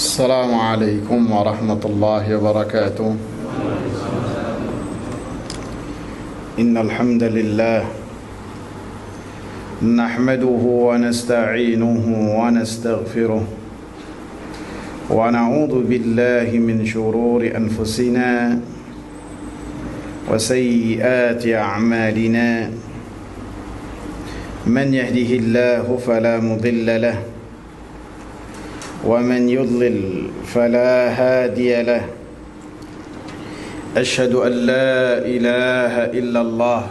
السلام عليكم ورحمة الله وبركاته. إن الحمد لله نحمده ونستعينه ونستغفره ونعوذ بالله من شرور أنفسنا وسيئات أعمالنا. من يهده الله فلا مضل له ومن يضلل فلا هادي له. أشهد أن لا إله إلا الله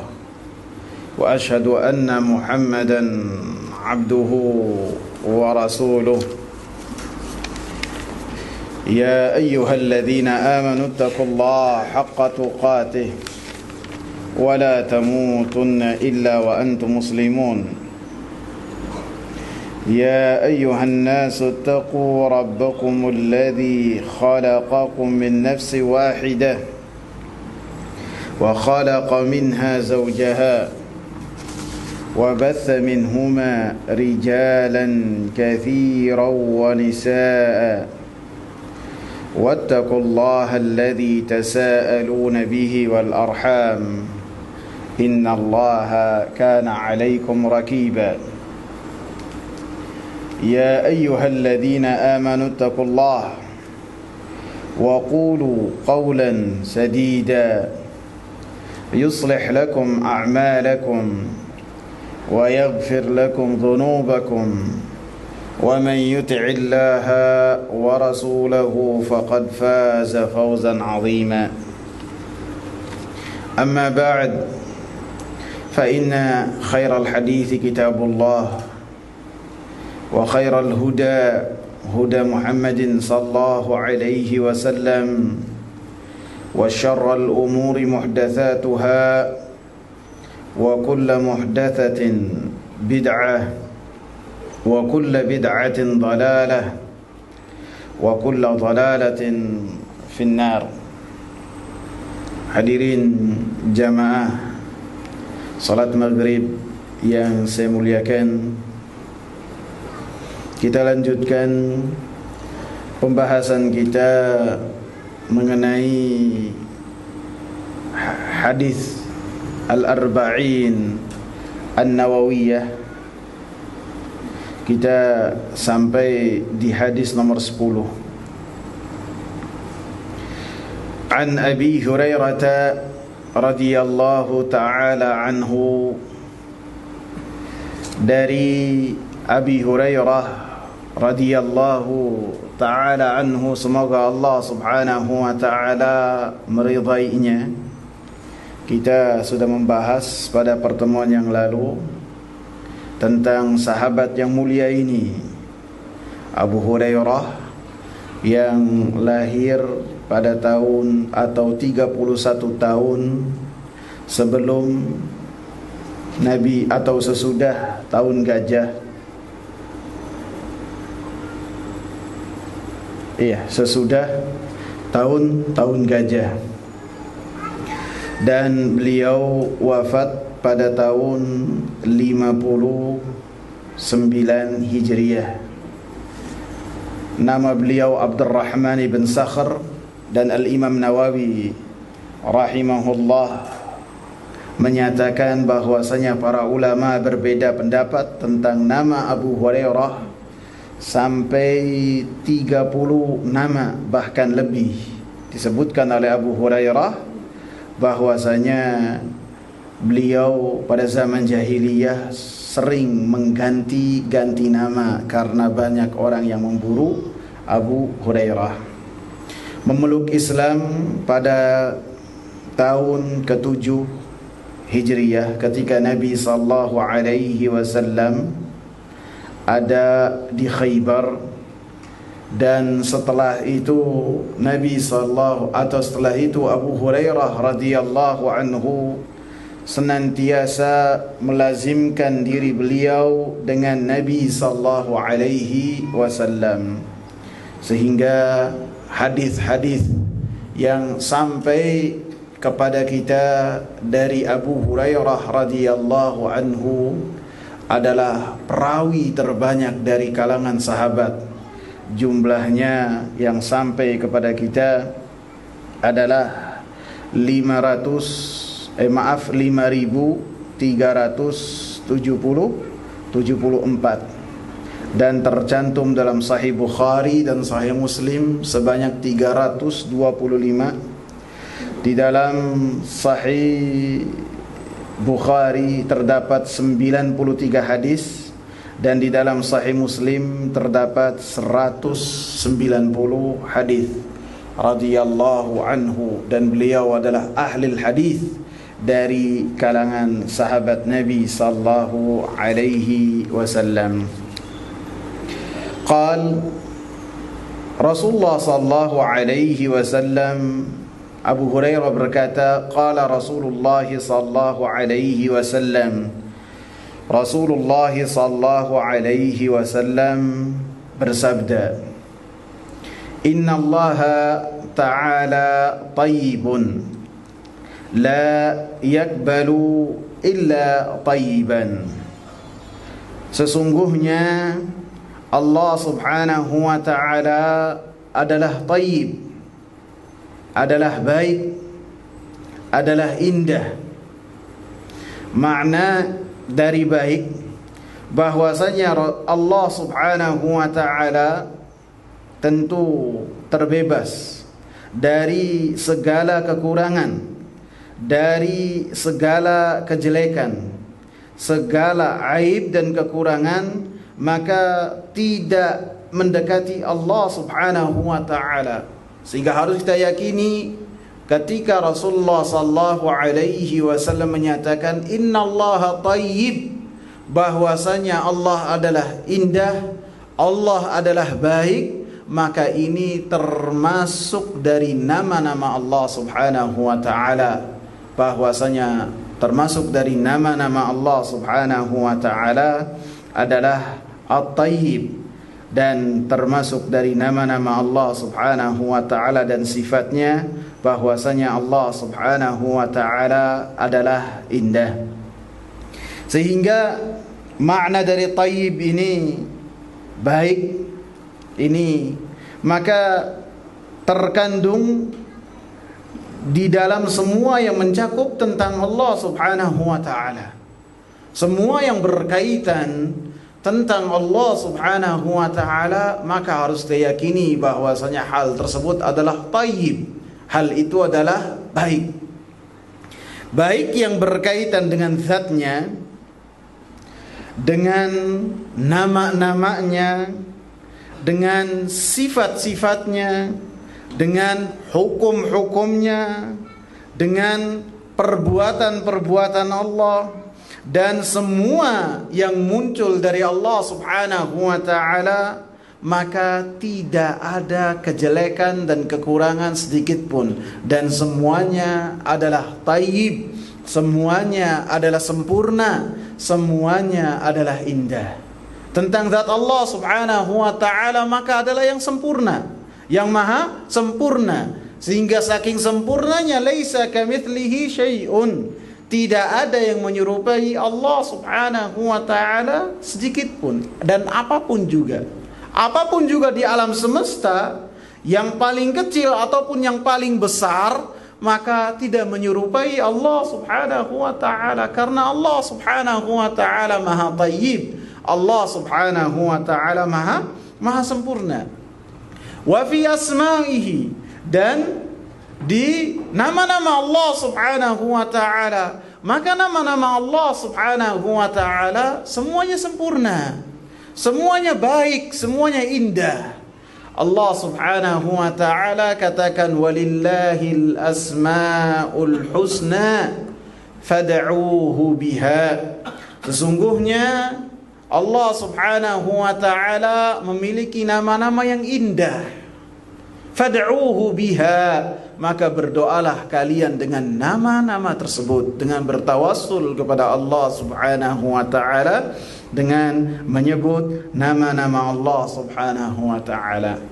وأشهد أن محمدا عبده ورسوله. يا أيها الذين آمنوا اتقوا الله حق تقاته ولا تموتن إلا وأنتم مسلمون. يا أيها الناس اتقوا ربكم الذي خلقكم من نفس واحدة وخلق منها زوجها وبث منهما رجالا كثيرا ونساء واتقوا الله الذي تساءلون به والأرحام إن الله كان عليكم رقيبا. يا أيها الذين آمنوا اتقوا الله وقولوا قولا سديدا يصلح لكم أعمالكم ويغفر لكم ذنوبكم ومن يطع الله ورسوله فقد فاز فوزا عظيما. أما بعد فإن خير الحديث كتاب الله وخير الهدى هدى محمد صلى الله عليه وسلم وشر الأمور محدثاتها وكل محدثة بدعة وكل بدعة ضلالة وكل ضلالة في النار. Hadirin jamaah salat maghrib yang saya muliakan, kita lanjutkan pembahasan kita mengenai hadis Al-Arba'in An-Nawawiyah. Kita sampai di hadis nomor 10. An Abi Hurairah radhiyallahu ta'ala anhu, dari Abi Hurairah radhiyallahu ta'ala anhu, semoga Allah subhanahu wa ta'ala meridainya. Kita sudah membahas pada pertemuan yang lalu tentang sahabat yang mulia ini, Abu Hurairah, yang lahir pada tahun atau 31 tahun sebelum Nabi atau sesudah tahun gajah. Iya, sesudah tahun gajah. Dan beliau wafat pada tahun 59 Hijriah. Nama beliau Abdurrahman ibn Sakhr, dan Al-Imam Nawawi rahimahullah menyatakan bahwasanya para ulama berbeda pendapat tentang nama Abu Hurairah, sampai 30 nama bahkan lebih disebutkan oleh Abu Hurairah bahwasanya beliau pada zaman jahiliyah sering mengganti-ganti nama karena banyak orang yang memburu Abu Hurairah. Memeluk Islam pada tahun ke-7 Hijriyah ketika Nabi sallallahu alaihi wasallam ada di Khaybar, dan setelah itu setelah itu Abu Hurairah radhiyallahu anhu senantiasa melazimkan diri beliau dengan Nabi sallallahu alaihi wasallam, sehingga hadis-hadis yang sampai kepada kita dari Abu Hurairah radhiyallahu anhu adalah perawi terbanyak dari kalangan sahabat, jumlahnya yang sampai kepada kita adalah 5.374 dan tercantum dalam Sahih Bukhari dan Sahih Muslim sebanyak 325. Di dalam Sahih Bukhari terdapat 93 hadis dan di dalam Sahih Muslim terdapat 190 hadis radhiyallahu anhu, dan beliau adalah ahli hadis dari kalangan sahabat Nabi sallallahu alaihi wasallam. Qal Rasulullah sallallahu alaihi wasallam, Abu Hurairah berkata, qala Rasulullah sallallahu alaihi wasallam, Rasulullah sallallahu alaihi wasallam bersabda, Inna Allah ta'ala tayyibun la yakbalu illa tayyiban. Sesungguhnya Allah subhanahu wa ta'ala adalah tayyib, adalah baik, adalah indah. Makna dari baik bahwasanya Allah subhanahu wa ta'ala tentu terbebas dari segala kekurangan, dari segala kejelekan, segala aib dan kekurangan, maka tidak mendekati Allah subhanahu wa ta'ala. Sehingga harus kita yakini ketika Rasulullah sallallahu alaihi wasallam menyatakan innallaha tayyib, bahwasanya Allah adalah indah, Allah adalah baik, maka ini termasuk dari nama-nama Allah subhanahu wa ta'ala. Bahwasanya termasuk dari nama-nama Allah subhanahu wa ta'ala adalah At-Tayyib, dan termasuk dari nama-nama Allah subhanahu wa ta'ala dan sifatnya bahwasanya Allah subhanahu wa ta'ala adalah indah. Sehingga makna dari tayyib ini, baik ini, maka terkandung di dalam semua yang mencakup tentang Allah subhanahu wa ta'ala. Semua yang berkaitan tentang Allah subhanahu wa ta'ala, maka harus diyakini bahwasanya hal tersebut adalah tayyib. Hal itu adalah baik. Baik yang berkaitan dengan zatnya, dengan nama-namanya, dengan sifat-sifatnya, dengan hukum-hukumnya, dengan perbuatan-perbuatan Allah, dan semua yang muncul dari Allah subhanahu wa ta'ala, maka tidak ada kejelekan dan kekurangan sedikit pun, dan semuanya adalah tayyib, semuanya adalah sempurna, semuanya adalah indah. Tentang zat Allah subhanahu wa ta'ala maka adalah yang sempurna, yang maha sempurna, sehingga saking sempurnanya laisa kamitslihi syai'un, tidak ada yang menyerupai Allah subhanahu wa ta'ala sedikit pun. Dan apapun juga di alam semesta, yang paling kecil ataupun yang paling besar, maka tidak menyerupai Allah subhanahu wa ta'ala, karena Allah subhanahu wa ta'ala maha tayyib, Allah subhanahu wa ta'ala maha sempurna. Wa fi asma'ihi, dan di nama-nama Allah subhanahu wa ta'ala, maka nama-nama Allah subhanahu wa ta'ala semuanya sempurna, semuanya baik, semuanya indah. Allah subhanahu wa ta'ala katakan walillahil asma'ul husna fad'uuhu biha. Sesungguhnya Allah subhanahu wa ta'ala memiliki nama-nama yang indah. Fad'uuhu biha, maka berdoalah kalian dengan nama-nama tersebut, dengan bertawassul kepada Allah subhanahu wa ta'ala, dengan menyebut nama-nama Allah subhanahu wa ta'ala.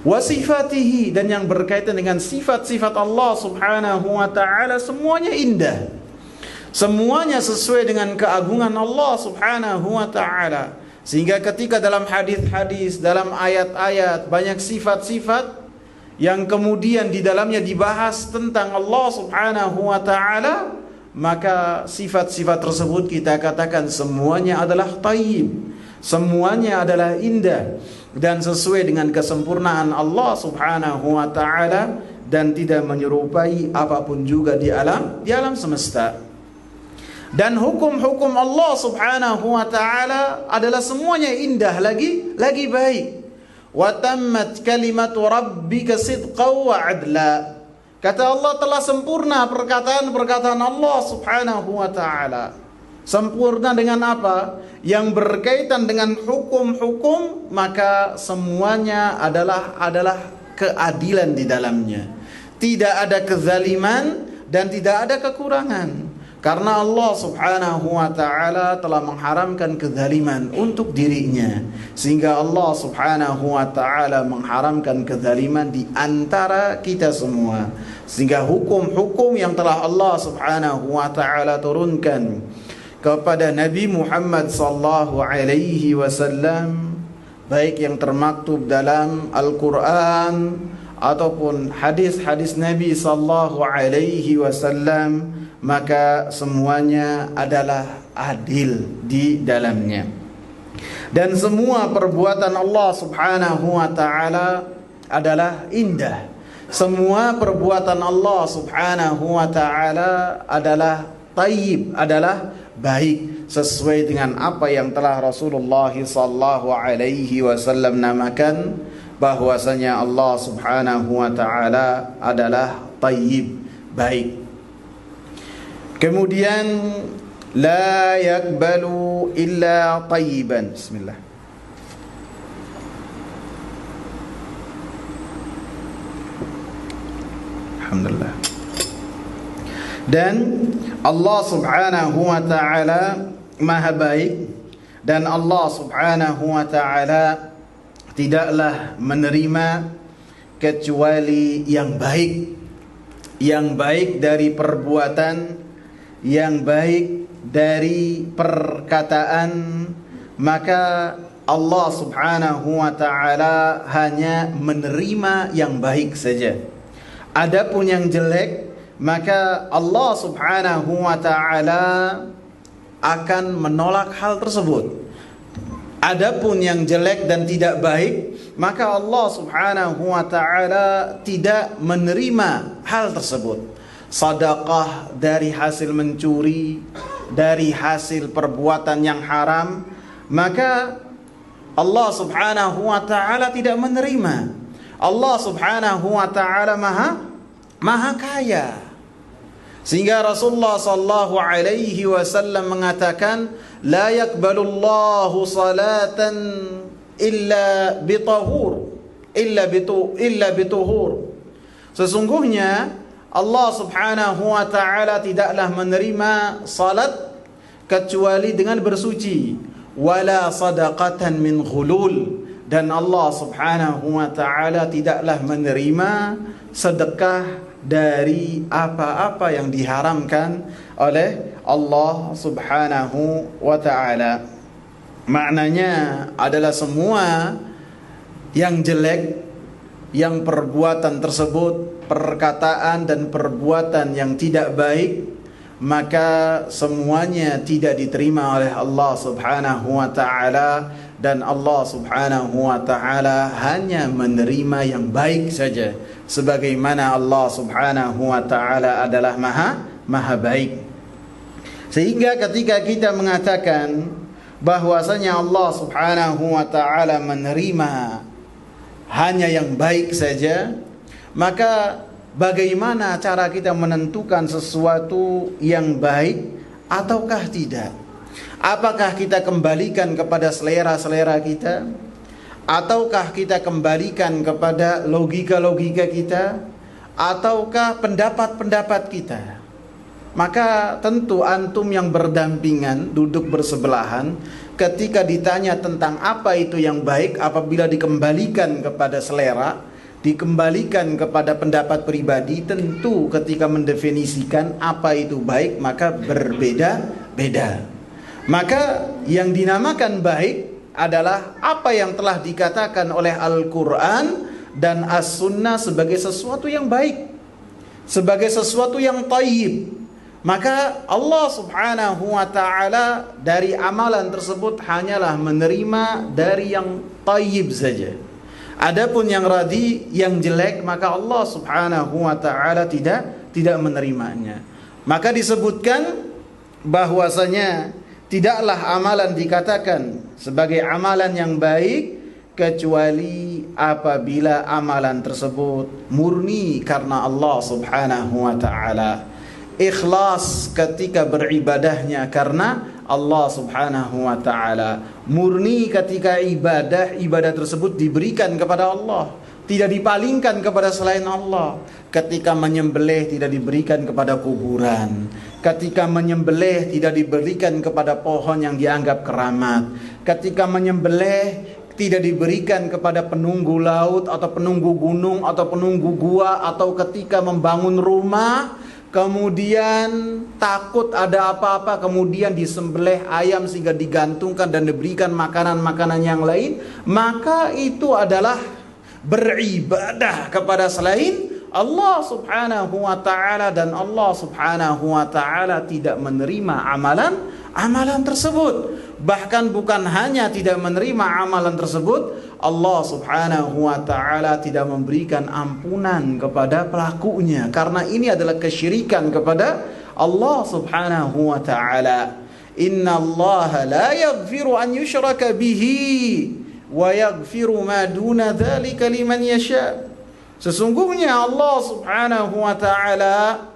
Wa sifatihi, dan yang berkaitan dengan sifat-sifat Allah subhanahu wa ta'ala semuanya indah, semuanya sesuai dengan keagungan Allah subhanahu wa ta'ala, Sehingga ketika dalam hadis-hadis, dalam ayat-ayat banyak sifat-sifat yang kemudian di dalamnya dibahas tentang Allah Subhanahu wa taala, maka sifat-sifat tersebut kita katakan semuanya adalah thayyib, semuanya adalah indah dan sesuai dengan kesempurnaan Allah Subhanahu wa taala dan tidak menyerupai apapun juga di alam semesta. Dan hukum-hukum Allah Subhanahu wa taala adalah semuanya indah lagi baik. Wa tammat kalimatu rabbika sidqan wa adla. Kata Allah, telah sempurna perkataan-perkataan Allah Subhanahu wa taala. Sempurna dengan apa? Yang berkaitan dengan hukum-hukum, maka semuanya adalah keadilan di dalamnya. Tidak ada kezaliman dan tidak ada kekurangan. Karena Allah Subhanahu wa taala telah mengharamkan kezaliman untuk dirinya, sehingga Allah Subhanahu wa taala mengharamkan kezaliman di antara kita semua. Sehingga hukum-hukum yang telah Allah Subhanahu wa taala turunkan kepada Nabi Muhammad sallallahu alaihi wasallam, baik yang termaktub dalam Al-Qur'an ataupun hadis-hadis Nabi sallallahu alaihi wasallam, maka semuanya adalah adil di dalamnya. Dan semua perbuatan Allah Subhanahu wa taala adalah indah. Semua perbuatan Allah Subhanahu wa taala adalah thayyib, adalah baik, sesuai dengan apa yang telah Rasulullah sallallahu alaihi wasallam namakan bahwasanya Allah Subhanahu wa taala adalah thayyib, baik. Kemudian la yakbalu illa thayyiban. Bismillah. Alhamdulillah. Dan Allah Subhanahu wa taala Maha baik, dan Allah Subhanahu wa taala tidaklah menerima kecuali yang baik. Yang baik dari perbuatan, yang baik dari perkataan, maka Allah Subhanahu wa taala hanya menerima yang baik saja. Adapun yang jelek, maka Allah Subhanahu wa taala akan menolak hal tersebut. Adapun yang jelek dan tidak baik, maka Allah Subhanahu wa taala tidak menerima hal tersebut. Sedekah dari hasil mencuri, dari hasil perbuatan yang haram, maka Allah Subhanahu wa taala tidak menerima. Allah Subhanahu wa taala maha kaya. Sehingga Rasulullah sallallahu alaihi wasallam mengatakan, la yakbalullahu salatan illa bituhur. Sesungguhnya Allah Subhanahu wa taala tidaklah menerima salat kecuali dengan bersuci, wala sadaqatan min ghulul, dan Allah Subhanahu wa taala tidaklah menerima sedekah dari apa-apa yang diharamkan oleh Allah Subhanahu wa taala. Maknanya adalah semua yang jelek, yang perbuatan tersebut, perkataan dan perbuatan yang tidak baik, maka semuanya tidak diterima oleh Allah Subhanahu wa taala, dan Allah Subhanahu wa taala hanya menerima yang baik saja, sebagaimana Allah Subhanahu wa taala adalah maha baik. Sehingga ketika kita mengatakan bahwasanya Allah Subhanahu wa taala menerima hanya yang baik saja, maka bagaimana cara kita menentukan sesuatu yang baik ataukah tidak? Apakah kita kembalikan kepada selera-selera kita, ataukah kita kembalikan kepada logika-logika kita, ataukah pendapat-pendapat kita? Maka tentu antum yang berdampingan, duduk bersebelahan, ketika ditanya tentang apa itu yang baik, apabila dikembalikan kepada selera, dikembalikan kepada pendapat pribadi, tentu ketika mendefinisikan apa itu baik maka berbeda-beda. Maka yang dinamakan baik adalah apa yang telah dikatakan oleh Al-Quran dan As-Sunnah sebagai sesuatu yang baik, sebagai sesuatu yang thayyib. Maka Allah subhanahu wa ta'ala dari amalan tersebut hanyalah menerima dari yang thayyib saja. Adapun yang radhi, yang jelek, maka Allah subhanahu wa ta'ala tidak menerimanya. Maka disebutkan bahwasanya tidaklah amalan dikatakan sebagai amalan yang baik kecuali apabila amalan tersebut murni karena Allah subhanahu wa ta'ala, ikhlas ketika beribadahnya karena Allah subhanahu wa ta'ala, murni ketika ibadah tersebut diberikan kepada Allah, tidak dipalingkan kepada selain Allah. Ketika menyembelih tidak diberikan kepada kuburan, ketika menyembelih tidak diberikan kepada pohon yang dianggap keramat, ketika menyembelih tidak diberikan kepada penunggu laut atau penunggu gunung atau penunggu gua, atau ketika membangun rumah kemudian takut ada apa-apa kemudian disembelih ayam sehingga digantungkan dan diberikan makanan-makanan yang lain, maka itu adalah beribadah kepada selain Allah subhanahu wa ta'ala, dan Allah subhanahu wa ta'ala tidak menerima amalan tersebut. Bahkan bukan hanya tidak menerima amalan tersebut, Allah subhanahu wa ta'ala tidak memberikan ampunan kepada pelakunya, karena ini adalah kesyirikan kepada Allah subhanahu wa ta'ala. Inna Allah la yaghfiru an yushraka bihi wa yaghfiru ma duna dzalika liman yasha. Sesungguhnya Allah subhanahu wa ta'ala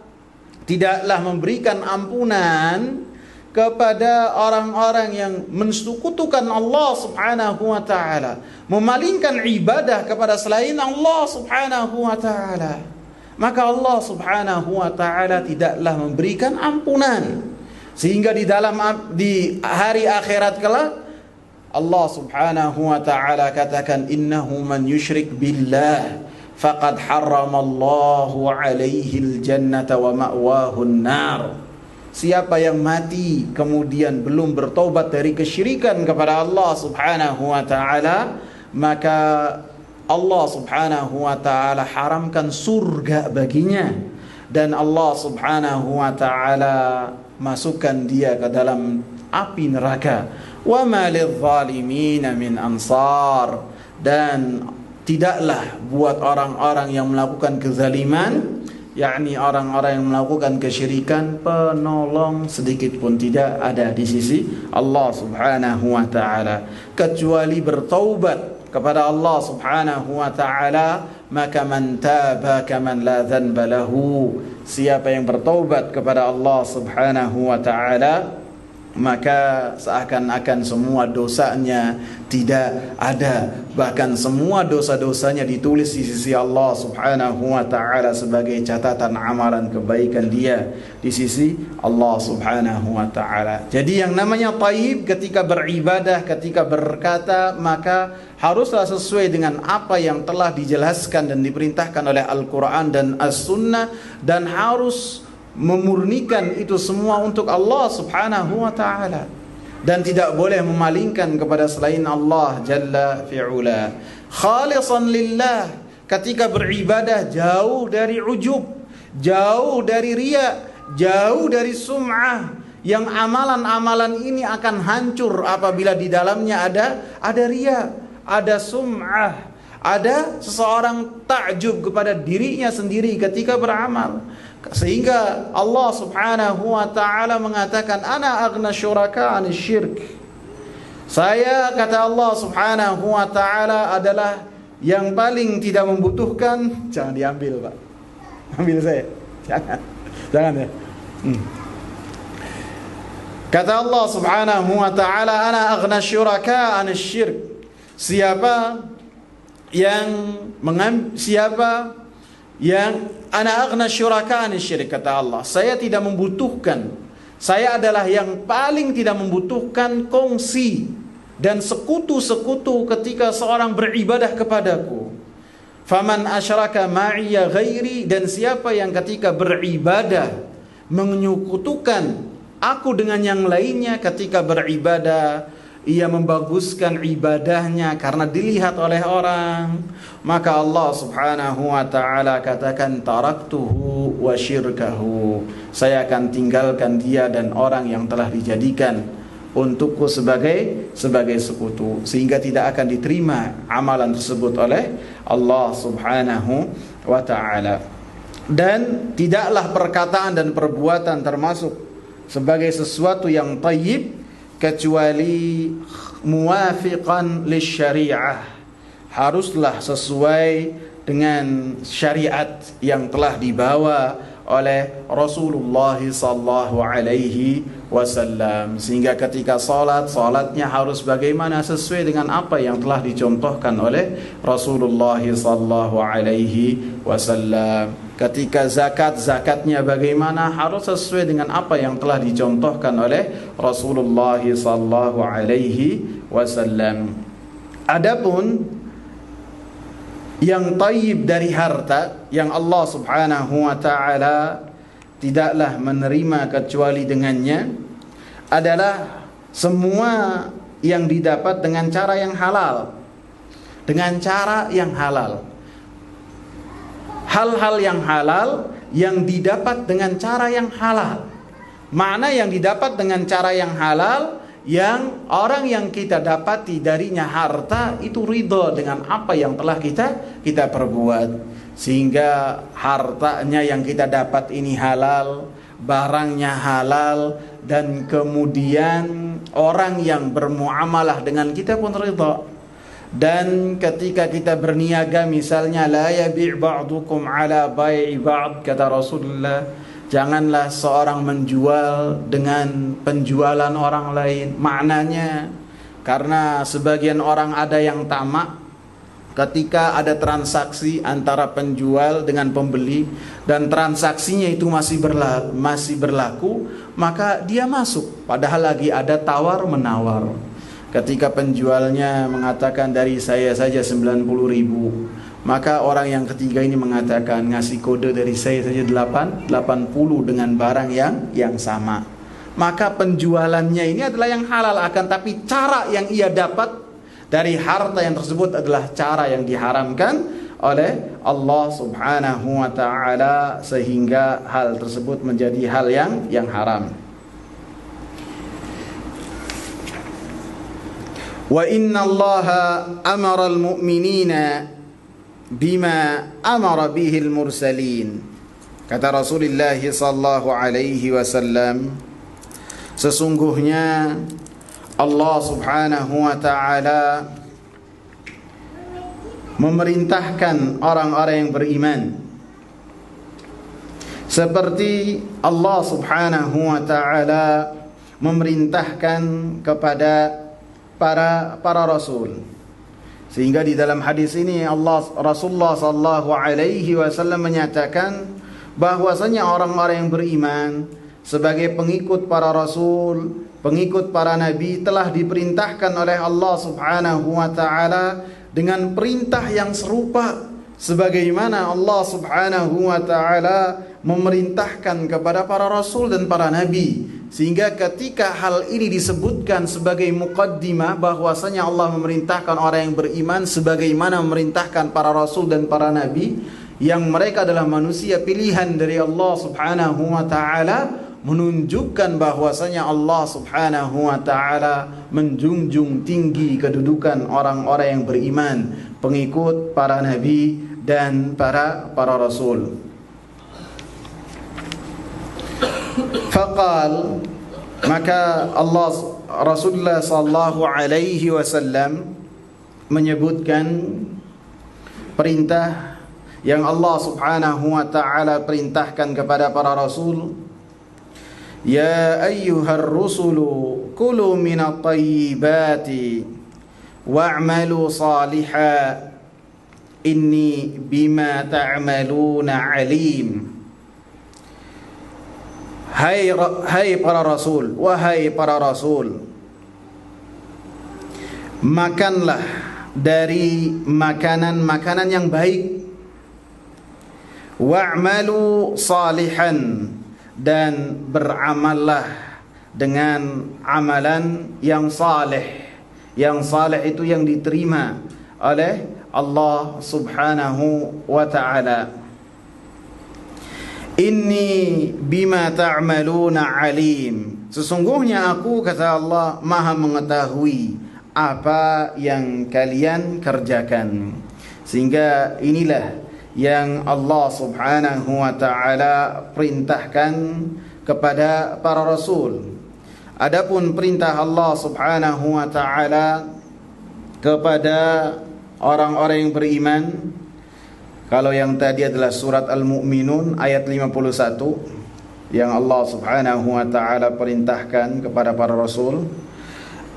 tidaklah memberikan ampunan kepada orang-orang yang mensekutukan Allah subhanahu wa ta'ala, memalingkan ibadah kepada selain Allah subhanahu wa ta'ala. Maka Allah subhanahu wa ta'ala tidaklah memberikan ampunan, sehingga di hari akhirat kelak Allah subhanahu wa ta'ala katakan, innahu man yushrik billah faqad harramallahu alaihi al-jannata wa ma'wahu an-nar. Siapa yang mati kemudian belum bertobat dari kesyirikan kepada Allah subhanahu wa ta'ala, maka Allah subhanahu wa ta'ala haramkan surga baginya, dan Allah subhanahu wa ta'ala masukkan dia ke dalam api neraka. Wa ma lidh-dhalimina min ansar. Dan tidaklah buat orang-orang yang melakukan kezaliman, yakni orang-orang yang melakukan kesyirikan, penolong sedikit pun tidak ada di sisi Allah subhanahu wa ta'ala, kecuali bertaubat kepada Allah subhanahu wa ta'ala. Maka man taba kaman la dhanba lahu. Siapa yang bertaubat kepada Allah subhanahu wa ta'ala, maka seakan-akan semua dosanya tidak ada, bahkan semua dosa-dosanya ditulis di sisi Allah subhanahu wa ta'ala sebagai catatan amalan kebaikan dia di sisi Allah subhanahu wa ta'ala. Jadi yang namanya thayyib ketika beribadah, ketika berkata, maka haruslah sesuai dengan apa yang telah dijelaskan dan diperintahkan oleh Al-Quran dan As-Sunnah, dan harus memurnikan itu semua untuk Allah subhanahu wa ta'ala, dan tidak boleh memalingkan kepada selain Allah jalla fi'ula. Khalisan lillah, ketika beribadah jauh dari ujub, jauh dari riya, jauh dari sum'ah, yang amalan-amalan ini akan hancur apabila di dalamnya ada riya, ada sum'ah, ada seseorang takjub kepada dirinya sendiri ketika beramal. Sehingga Allah subhanahu wa ta'ala mengatakan, ana aghna syuraka 'anil syirk. Saya, kata Allah subhanahu wa ta'ala, adalah yang paling tidak membutuhkan. Jangan diambil, Pak. Ambil saya. Jangan ya. Kata Allah subhanahu wa ta'ala, ana aghna syuraka 'anil syirk. Siapa yang ana aghna syuraka 'anil syirik, kata Allah, saya tidak membutuhkan, saya adalah yang paling tidak membutuhkan kongsi dan sekutu-sekutu ketika seorang beribadah kepadaku. Faman asyraka ma'iya ghairi, dan siapa yang ketika beribadah menyekutukan aku dengan yang lainnya ketika beribadah, ia membaguskan ibadahnya karena dilihat oleh orang, maka Allah Subhanahu wa taala katakan taraktuhu wa syirkahu, saya akan tinggalkan dia dan orang yang telah dijadikan untukku sebagai sekutu, sehingga tidak akan diterima amalan tersebut oleh Allah Subhanahu wa taala. Dan tidaklah perkataan dan perbuatan termasuk sebagai sesuatu yang thayyib kecuali muwafiqan lisyariah, haruslah sesuai dengan syariat yang telah dibawa oleh Rasulullah sallallahu alaihi wasallam. Sehingga ketika salatnya harus bagaimana, sesuai dengan apa yang telah dicontohkan oleh Rasulullah sallallahu alaihi wasallam. Ketika zakatnya bagaimana, harus sesuai dengan apa yang telah dicontohkan oleh Rasulullah sallallahu alaihi wasallam. Adapun yang tayyib dari harta yang Allah Subhanahu wa taala tidaklah menerima kecuali dengannya adalah semua yang didapat dengan cara yang halal. Dengan cara yang halal. Hal-hal yang halal yang didapat dengan cara yang halal. Makna yang didapat dengan cara yang halal, yang orang yang kita dapati darinya harta itu ridha dengan apa yang telah kita perbuat, sehingga hartanya yang kita dapat ini halal, barangnya halal, dan kemudian orang yang bermuamalah dengan kita pun ridha. Dan ketika kita berniaga misalnya, la yabi' ba'dukum ala bai'i ba'd, kata Rasulullah, janganlah seorang menjual dengan penjualan orang lain. Maknanya karena sebagian orang ada yang tamak ketika ada transaksi antara penjual dengan pembeli dan transaksinya itu masih berlaku, maka dia masuk padahal lagi ada tawar menawar. Ketika penjualnya mengatakan dari saya saja 90.000, maka orang yang ketiga ini mengatakan ngasih kode dari saya saja 80 dengan barang yang sama. Maka penjualannya ini adalah yang halal, akan tapi cara yang ia dapat dari harta yang tersebut adalah cara yang diharamkan oleh Allah Subhanahu wa taala, sehingga hal tersebut menjadi hal yang haram. Wa inna Allaha amara al-mu'minina bima amara bihi al-mursalin. Kata Rasulullah sallallahu alaihi wasallam, sesungguhnya Allah Subhanahu wa taala memerintahkan orang-orang yang beriman seperti Allah Subhanahu wa taala memerintahkan kepada para rasul. Sehingga di dalam hadis ini Rasulullah sallallahu alaihi wasallam menyatakan bahwasanya orang-orang yang beriman sebagai pengikut para rasul, pengikut para nabi, telah diperintahkan oleh Allah Subhanahu wa taala dengan perintah yang serupa sebagaimana Allah Subhanahu wa taala memerintahkan kepada para rasul dan para nabi. Sehingga ketika hal ini disebutkan sebagai muqaddimah bahwasanya Allah memerintahkan orang yang beriman sebagaimana memerintahkan para rasul dan para nabi, yang mereka adalah manusia pilihan dari Allah Subhanahu wa taala, menunjukkan bahwasanya Allah Subhanahu wa taala menjunjung tinggi kedudukan orang-orang yang beriman, pengikut para nabi dan para rasul. Faqal, maka Rasulullah sallallahu alaihi wasallam menyebutkan perintah yang Allah Subhanahu wa taala perintahkan kepada para rasul. Ya ayyuhar rusulu kulu minat tayyibati wa'malu salihan inni bima ta'maluna alim. Hai para rasul, wahai para rasul, makanlah dari makanan-makanan yang baik, wa'malu salihan, dan beramallah dengan amalan yang saleh. Yang saleh itu yang diterima oleh Allah Subhanahu wa ta'ala. Inni bima ta'maluna alim. Sesungguhnya aku, kata Allah, maha mengetahui apa yang kalian kerjakan. Sehingga inilah yang Allah Subhanahu wa ta'ala perintahkan kepada para rasul. Adapun perintah Allah Subhanahu wa ta'ala kepada orang-orang yang beriman, kalau yang tadi adalah surat Al-Mu'minun ayat 51 yang Allah Subhanahu wa ta'ala perintahkan kepada para rasul.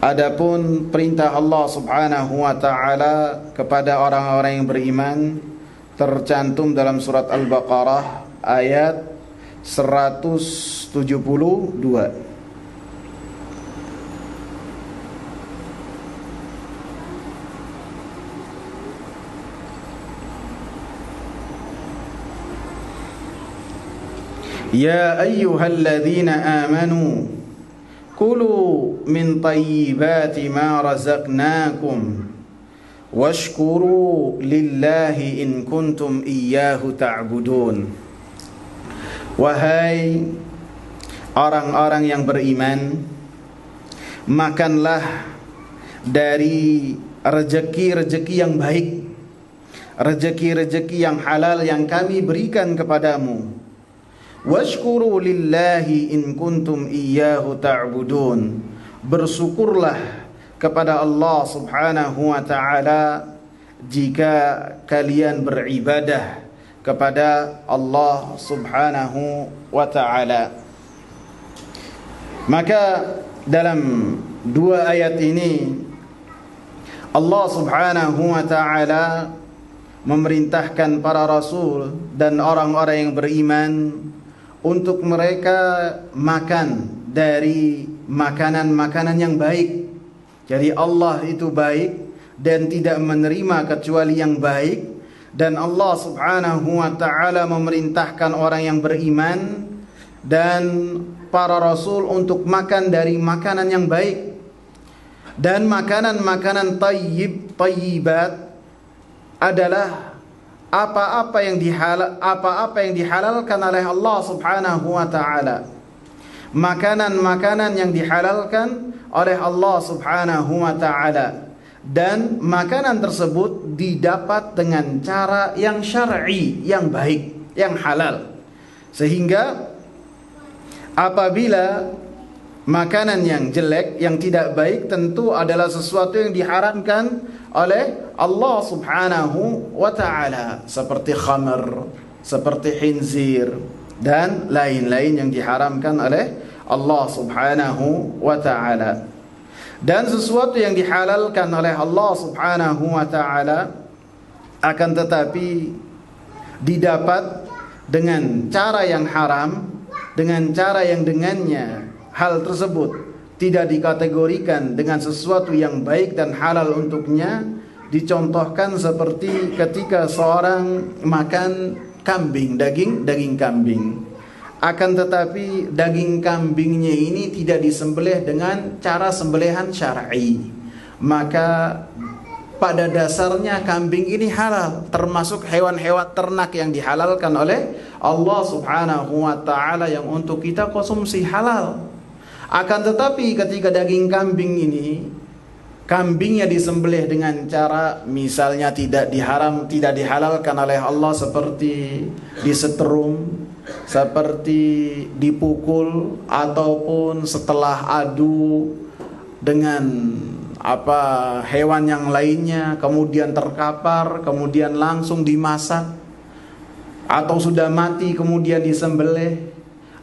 Adapun perintah Allah Subhanahu wa ta'ala kepada orang-orang yang beriman tercantum dalam surat Al-Baqarah ayat 172. Ya ayyuhalladzina amanu kulu min tayyibati ma razaqnakum washkuru lillahi in kuntum iyyahu ta'budun. Wahai orang-orang yang beriman, makanlah dari rezeki-rezeki yang baik, rezeki-rezeki yang halal yang kami berikan kepadamu. Washkuru lillahi in kuntum iyyahu ta'budun. Bersyukurlah kepada Allah Subhanahu wa ta'ala jika kalian beribadah kepada Allah Subhanahu wa ta'ala. Maka dalam dua ayat ini Allah Subhanahu wa ta'ala memerintahkan para rasul dan orang-orang yang beriman untuk mereka makan dari makanan-makanan yang baik. Jadi Allah itu baik dan tidak menerima kecuali yang baik. Dan Allah Subhanahu wa ta'ala memerintahkan orang yang beriman dan para rasul untuk makan dari makanan yang baik. Dan makanan-makanan tayyibat adalah apa-apa yang dihalalkan oleh Allah Subhanahu wa ta'ala. Makanan-makanan yang dihalalkan oleh Allah Subhanahu wa ta'ala. Dan makanan tersebut didapat dengan cara yang syar'i, yang baik, yang halal. Sehingga apabila makanan yang jelek, yang tidak baik, tentu adalah sesuatu yang diharamkan oleh Allah Subhanahu wa ta'ala, seperti khamr, seperti khinzir dan lain-lain yang diharamkan oleh Allah Subhanahu wa ta'ala. Dan sesuatu yang dihalalkan oleh Allah Subhanahu wa ta'ala akan tetapi didapat dengan cara yang haram, dengan cara yang dengannya hal tersebut tidak dikategorikan dengan sesuatu yang baik dan halal untuknya. Dicontohkan seperti ketika seorang makan kambing, daging kambing. Akan tetapi daging kambingnya ini tidak disembelih dengan cara sembelihan syar'i. Maka pada dasarnya kambing ini halal, termasuk hewan-hewan ternak yang dihalalkan oleh Allah Subhanahu wa ta'ala yang untuk kita konsumsi halal. Akan tetapi ketika daging kambing ini, kambingnya disembelih dengan cara misalnya tidak dihalalkan oleh Allah, seperti disetrum, seperti dipukul, ataupun setelah adu dengan hewan yang lainnya, kemudian terkapar, kemudian langsung dimasak, atau sudah mati kemudian disembelih,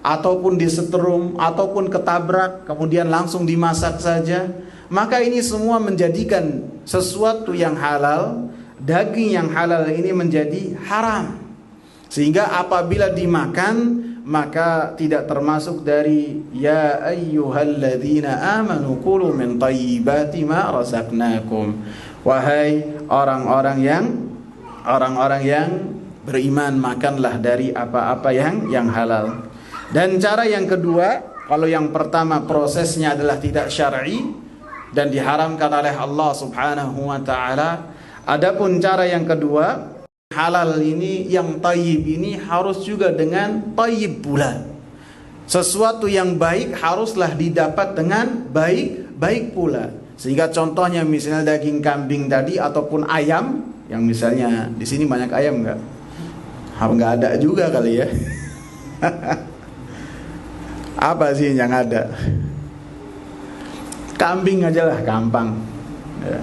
ataupun disetrum, ataupun ketabrak kemudian langsung dimasak saja, maka ini semua menjadikan sesuatu yang halal, daging yang halal ini menjadi haram. Sehingga apabila dimakan maka tidak termasuk dari ya ayyuhalladzina amanu kulu min tayyibati ma razaqnakum. Wahai orang-orang yang beriman, makanlah dari apa-apa yang halal. Dan cara yang kedua, kalau yang pertama prosesnya adalah tidak syar'i, dan diharamkan oleh Allah Subhanahu wa taala. Adapun cara yang kedua, halal ini yang thayyib ini harus juga dengan thayyib pula. Sesuatu yang baik haruslah didapat dengan baik pula. Sehingga contohnya misalnya daging kambing tadi ataupun ayam, yang misalnya di sini banyak ayam enggak? Enggak ada juga kali ya. Apa sih yang ada? Kambing aja lah, gampang ya.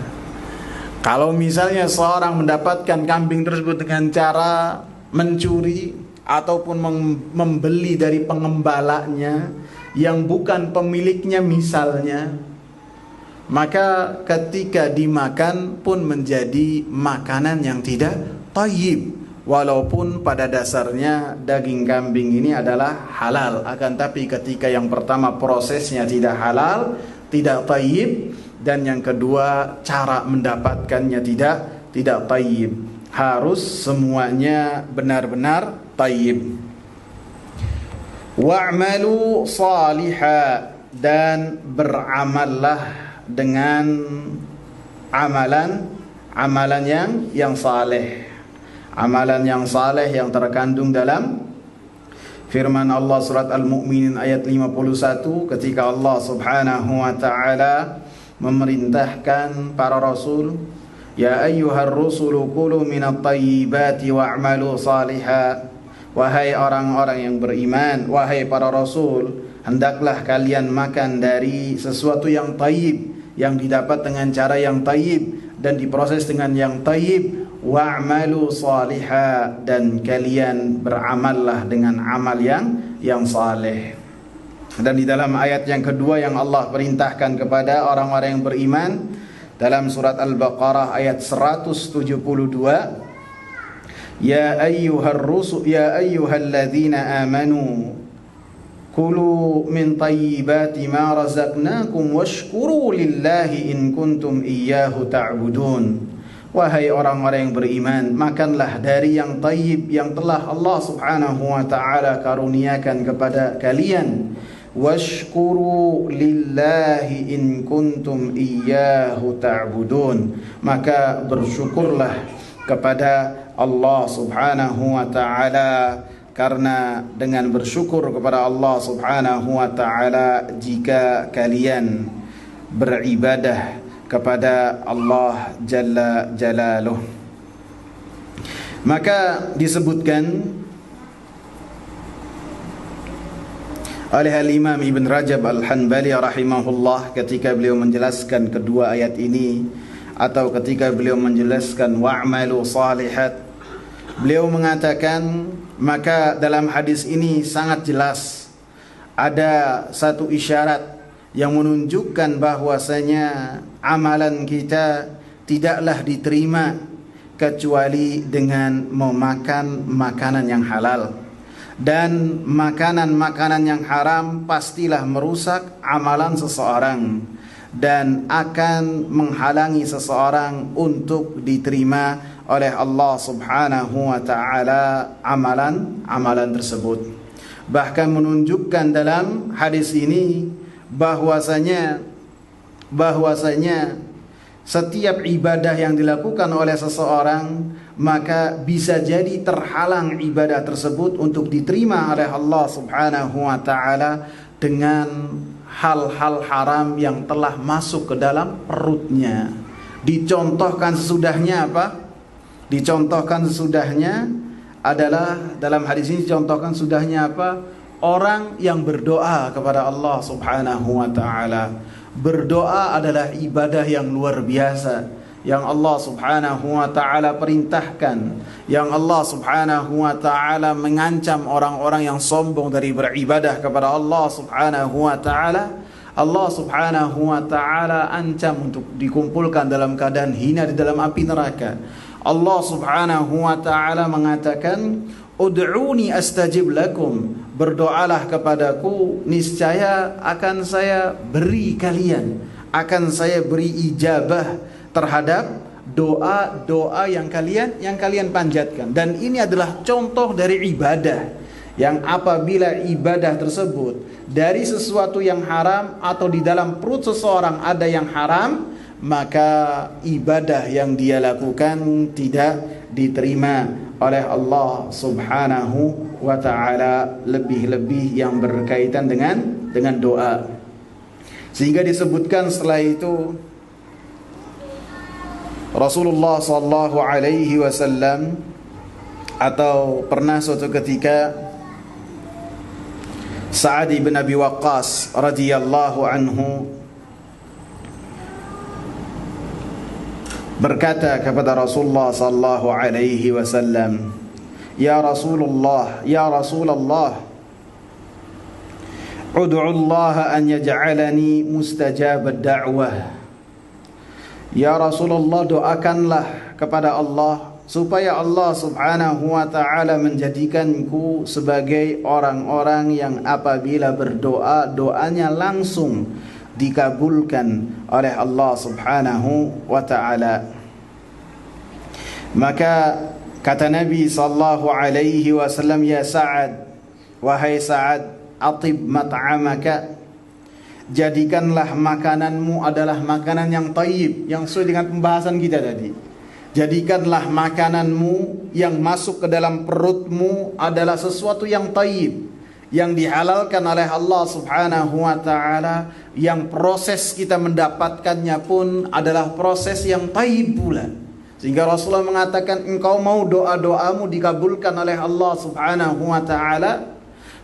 Kalau misalnya seorang mendapatkan kambing tersebut dengan cara mencuri ataupun membeli dari pengembalanya yang bukan pemiliknya misalnya, maka ketika dimakan pun menjadi makanan yang tidak thayyib. Walaupun pada dasarnya daging kambing ini adalah halal, akan tapi ketika yang pertama prosesnya tidak halal, tidak thayyib, dan yang kedua cara mendapatkannya tidak thayyib. Harus semuanya benar-benar thayyib. Wa'malu salihah, dan beramallah dengan amalan yang saleh. Amalan yang saleh yang terkandung dalam firman Allah surat Al-Mu'minin ayat 51, ketika Allah Subhanahu wa taala memerintahkan para rasul, ya ayyuhar rusulu kulu minat thayyibati wa'malu salihah. Wahai orang-orang yang beriman, wahai para rasul, hendaklah kalian makan dari sesuatu yang thayyib, yang didapat dengan cara yang thayyib dan diproses dengan yang thayyib. Wa'malu salihah, dan kalian beramallah dengan amal yang saleh. Dan di dalam ayat yang kedua yang Allah perintahkan kepada orang-orang yang beriman dalam surat Al-Baqarah ayat 172, ya ayyuhalladzina amanu kulu min thayyibati ma razaqnakum washkuru lillahi in kuntum iyyahu ta'budun. Wahai orang-orang yang beriman, makanlah dari yang thayyib yang telah Allah Subhanahu wa taala karuniakan kepada kalian. Washkuru lillahi in kuntum iyyahu ta'budun. Maka bersyukurlah kepada Allah Subhanahu wa taala, karena dengan bersyukur kepada Allah Subhanahu wa taala jika kalian beribadah kepada Allah Jalla Jalaluh. Maka disebutkan oleh Al-Imam Ibn Rajab Al-Hanbali rahimahullah ketika beliau menjelaskan kedua ayat ini, atau ketika beliau menjelaskan wa'malu salihat, beliau mengatakan, maka dalam hadis ini sangat jelas ada satu isyarat yang menunjukkan bahwasanya amalan kita tidaklah diterima kecuali dengan memakan makanan yang halal. Dan makanan-makanan yang haram pastilah merusak amalan seseorang dan akan menghalangi seseorang untuk diterima oleh Allah Subhanahu wa taala amalan tersebut. Bahkan menunjukkan dalam hadis ini bahwasanya setiap ibadah yang dilakukan oleh seseorang, maka bisa jadi terhalang ibadah tersebut untuk diterima oleh Allah Subhanahu wa taala dengan hal-hal haram yang telah masuk ke dalam perutnya. Dicontohkan sesudahnya apa? Dicontohkan sesudahnya adalah dalam hadis ini dicontohkan sudahnya apa? Orang yang berdoa kepada Allah Subhanahu wa taala. Berdoa adalah ibadah yang luar biasa yang Allah Subhanahu wa taala perintahkan, yang Allah Subhanahu wa taala mengancam orang-orang yang sombong dari beribadah kepada Allah Subhanahu wa taala. Allah Subhanahu wa taala ancam untuk dikumpulkan dalam keadaan hina di dalam api neraka. Allah Subhanahu wa taala mengatakan, ud'uni astajib lakum, berdoalah kepadaku niscaya akan saya beri kalian, akan saya beri ijabah terhadap doa-doa yang kalian panjatkan. Dan ini adalah contoh dari ibadah. yang apabila ibadah tersebut dari sesuatu yang haram atau di dalam perut seseorang ada yang haram, maka ibadah yang dia lakukan tidak diterima oleh Allah Subhanahu wa ta'ala, lebih-lebih yang berkaitan dengan doa. Sehingga disebutkan setelah itu Rasulullah sallallahu alaihi wasallam, atau pernah suatu ketika Sa'ad bin Abi Waqqas radhiyallahu anhu berkata kepada Rasulullah sallallahu alaihi wasallam, "Ya Rasulullah, ya Rasulullah, ud'u Allah an yaj'alani mustajab ad-da'wah." Ya Rasulullah, doakanlah kepada Allah supaya Allah Subhanahu wa ta'ala menjadikanku sebagai orang-orang yang apabila berdoa, doanya langsung dikabulkan oleh Allah Subhanahu wa ta'ala. Maka kata Nabi sallallahu alaihi wasallam, "Ya Sa'ad, wahai Sa'ad, atib mat'amaka, jadikanlah makananmu adalah makanan yang tayyib," yang sesuai dengan pembahasan kita tadi. Jadikanlah makananmu yang masuk ke dalam perutmu adalah sesuatu yang tayyib, yang dihalalkan oleh Allah Subhanahu wa ta'ala, yang proses kita mendapatkannya pun adalah proses yang tayyib pula. Sehingga Rasulullah mengatakan, engkau mau doa-doamu dikabulkan oleh Allah Subhanahu wa ta'ala,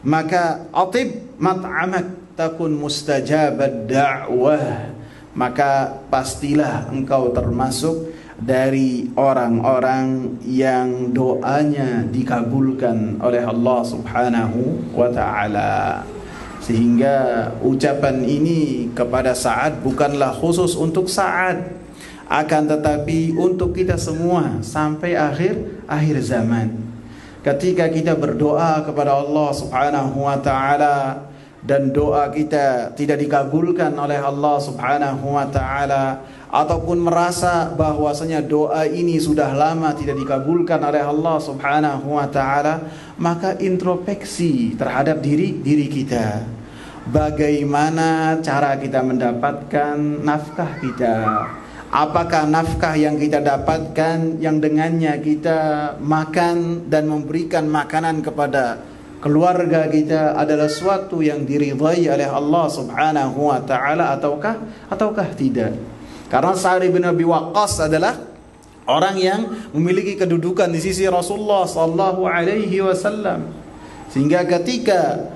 maka atib mat'amak takun mustajabad da'wah, maka pastilah engkau termasuk dari orang-orang yang doanya dikabulkan oleh Allah Subhanahu wa ta'ala. Sehingga ucapan ini kepada Sa'ad bukanlah khusus untuk Sa'ad, akan tetapi untuk kita semua sampai akhir zaman. Ketika kita berdoa kepada Allah Subhanahu wa ta'ala dan doa kita tidak dikabulkan oleh Allah Subhanahu wa ta'ala, ataupun merasa bahwasanya doa ini sudah lama tidak dikabulkan oleh Allah Subhanahu wa ta'ala, maka introspeksi terhadap diri kita. Bagaimana cara kita mendapatkan nafkah kita? Apakah nafkah yang kita dapatkan, yang dengannya kita makan dan memberikan makanan kepada keluarga kita adalah suatu yang diridhai oleh Allah Subhanahu wa ta'ala ataukah tidak? Karena Sa'ad bin Abi Waqqas adalah orang yang memiliki kedudukan di sisi Rasulullah sallallahu alaihi wasallam. Sehingga ketika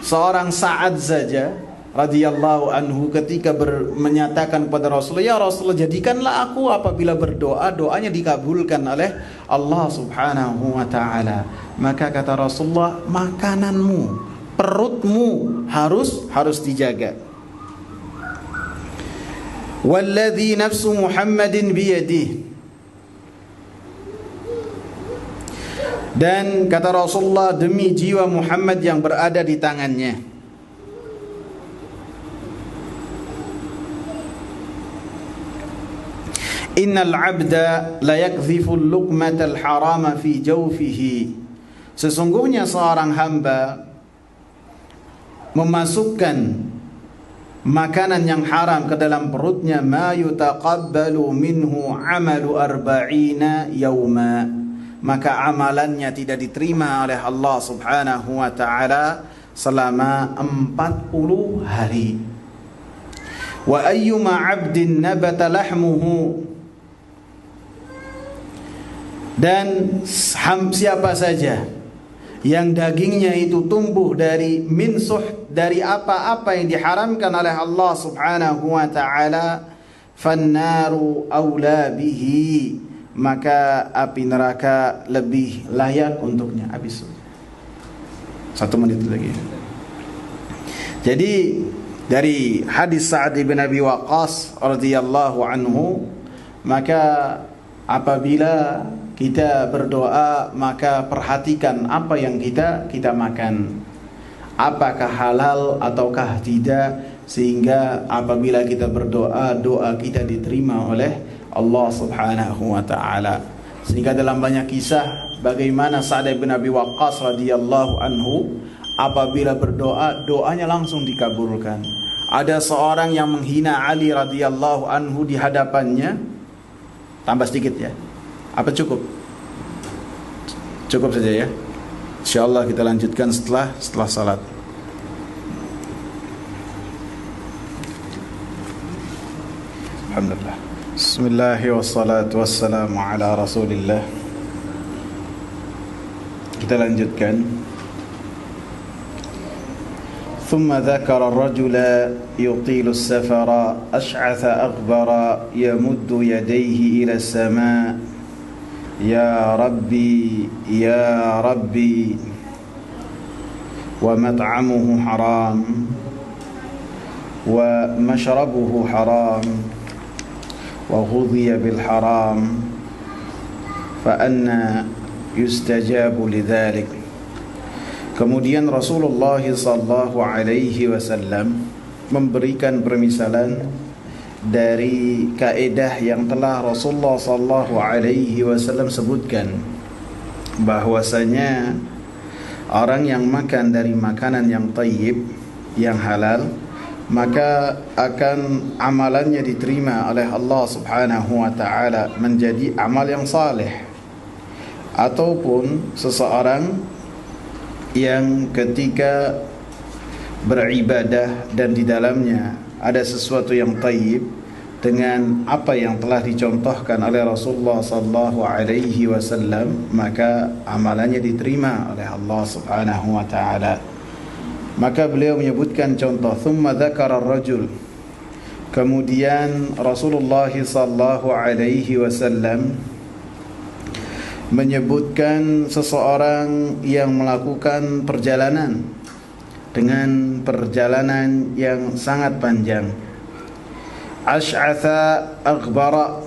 seorang Sa'ad saja radhiyallahu anhu ketika menyatakan kepada Rasulullah, "Ya Rasulullah, jadikanlah aku apabila berdoa, doanya dikabulkan oleh Allah Subhanahu wa ta'ala." Maka kata Rasulullah, makananmu, perutmu harus dijaga. "Walladhi nafsu Muhammadin biyadihi." Dan kata Rasulullah, demi jiwa Muhammad yang berada di tangannya, "Innal 'abda la yakdhifu al-luqmata al-harama fi jawfihi." Sesungguhnya seorang hamba memasukkan makanan yang haram ke dalam perutnya, ma yutaqabbalu minhu amalu arba'ina yawma, maka amalannya tidak diterima oleh Allah Subhanahu wa ta'ala selama 40 hari. Wa ayyuma 'abdin nabata lahmuhu, dan siapa saja yang dagingnya itu tumbuh dari minsuh, dari apa-apa yang diharamkan oleh Allah Subhanahu wa ta'ala, fannaru aula bihi, maka api neraka lebih layak untuknya. Habis 1 menit lagi. Jadi dari hadis Sa'ad bin Abi Waqqas radhiyallahu anhu, maka apabila kita berdoa, maka perhatikan apa yang kita makan, apakah halal ataukah tidak, sehingga apabila kita berdoa, doa kita diterima oleh Allah Subhanahu wa ta'ala. Sehingga dalam banyak kisah bagaimana Sa'd bin Abi Waqqas radhiyallahu anhu apabila berdoa, doanya langsung dikabulkan. Ada seorang yang menghina Ali radhiyallahu anhu di hadapannya. Tambah sedikit ya. Apa cukup? Cukup saja ya. Insyaallah kita lanjutkan setelah salat. Alhamdulillah. Bismillahirrahmanirrahim wassalatu wassalamu ala Rasulillah. Kita lanjutkan. ثم ذكر الرجل يطيل السفر أشعث أغبر يمد يديه إلى السماء يا ربي يا ربي ومطعمه حرام ومشربه حرام وغذي بالحرام فأنى يستجاب لذلك. Kemudian Rasulullah sallallahu alaihi wasallam memberikan permisalan dari kaidah yang telah Rasulullah sallallahu alaihi wasallam sebutkan, bahwasanya orang yang makan dari makanan yang thayyib, yang halal, maka akan amalannya diterima oleh Allah Subhanahu wa taala menjadi amal yang saleh. Ataupun seseorang yang ketika beribadah dan di dalamnya ada sesuatu yang thayyib dengan apa yang telah dicontohkan oleh Rasulullah sallallahu alaihi wasallam, maka amalannya diterima oleh Allah Subhanahu wa taala. Maka beliau menyebutkan contoh, thumma dzakara ar-rajul. Kemudian Rasulullah sallallahu alaihi wasallam menyebutkan seseorang yang melakukan perjalanan dengan perjalanan yang sangat panjang. Ash'atha aghbara,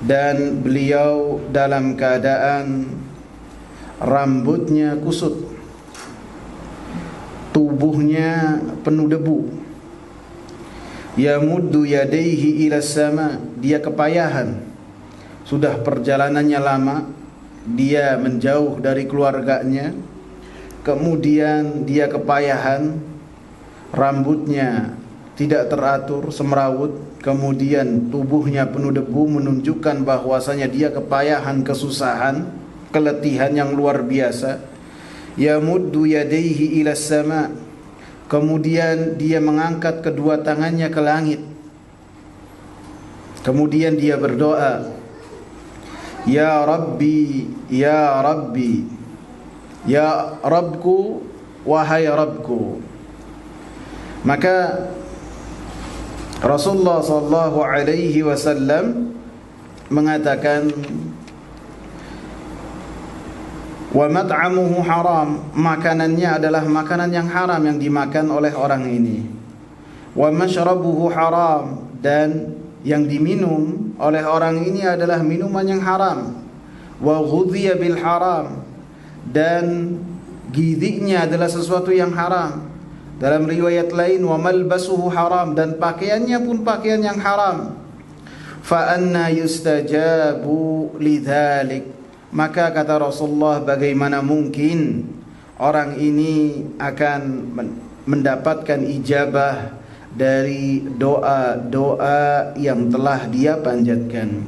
dan beliau dalam keadaan rambutnya kusut, tubuhnya penuh debu. Yamuddu yadaihi ila sama, dia kepayahan. Sudah perjalanannya lama, dia menjauh dari keluarganya, kemudian dia kepayahan, rambutnya tidak teratur, semrawut, kemudian tubuhnya penuh debu, menunjukkan bahwasanya dia kepayahan, kesusahan, keletihan yang luar biasa. Yamuddu yadaihi ila sama, kemudian dia mengangkat kedua tangannya ke langit, kemudian dia berdoa, Ya Rabbi, Ya Rabbi, Ya Rabbku, wahai Rabbku. Maka Rasulullah sallallahu alaihi wasallam mengatakan, wa mat'amuhu haram, makanannya adalah makanan yang haram yang dimakan oleh orang ini. Wa mashrabuhu haram, dan yang diminum oleh orang ini adalah minuman yang haram. Wa ghudhiya bil haram, dan gizinya adalah sesuatu yang haram. Dalam riwayat lain, wa malbasuhu haram, dan pakaiannya pun pakaian yang haram. Fa anna yustajabu lidzalik, maka kata Rasulullah, bagaimana mungkin orang ini akan mendapatkan ijabah dari doa-doa yang telah dia panjatkan.